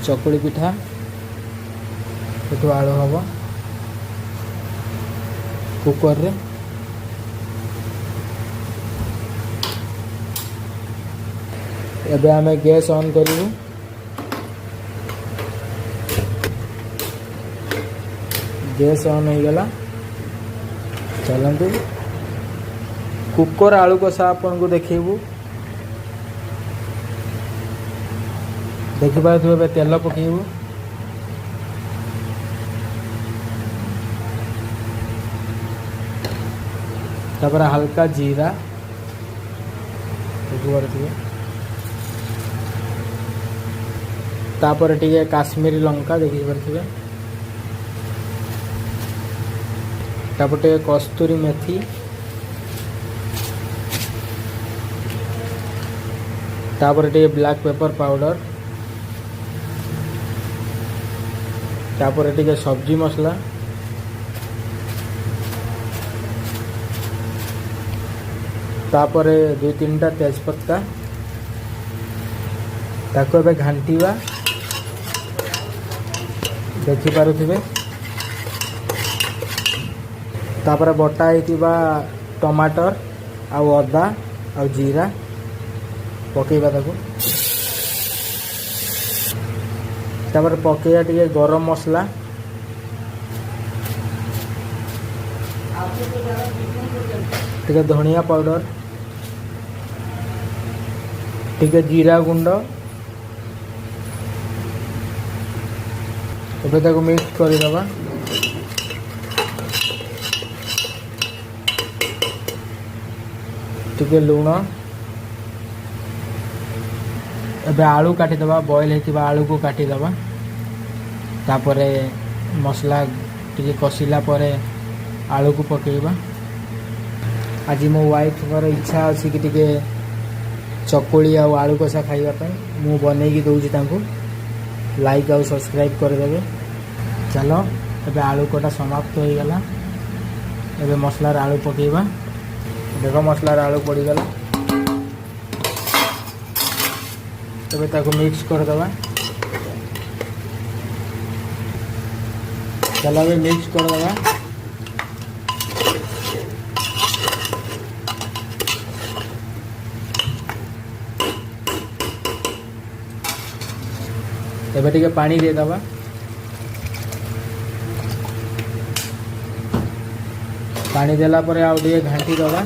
चकुली पिठा एठू आलू हम कुकर रे एबे आमे गैस ऑन करू गैस ऑन हो गला चलतु कुकर आलू कषा आपन को देखिबू देखि पारे तेल पकेबू तापर हल्का जीरा तापर टिके काश्मीरी लंका देखि पारे तापर टिके कस्तूरी मेथी तापर टिके ब्लैक पेपर पाउडर तापर टिके सब्जी मसला तापर 2-3टा तेजपत्ता ताको एबे घांटीवा देखि पारुथिबे तापर बटा हेतिबा टमाटर आ अदा आ जीरा पकेबा ताको तापर पकेया टिके गरम मसला टिके धनिया पाउडर टिके जीरा गुंड एबे ताको मिक्स कर दबा टिके लूण एबे आलू काटी दबा बॉईल हेतिबा आलू को काटी दबा तापरे मसला टिके कसिला परे आलू को पकेबा आज मो वाइफ घर इच्छा अच्छी कि टिके चकुली आ आलू कषा खाइबा मु बनैकी दौची तांको लाइक आ सब्सक्राइब करदेवे चलो एबे आलू कटा समाप्त हो गला एबे मसलार आलू पकेबा देखो मसलार आलू पड़ी गला एबे ताको मिक्स कर दबा चलो एबे मिक्स कर दबा एबे टिके पानी दे दबा पानी देला परे आउ टिके घांटी दबा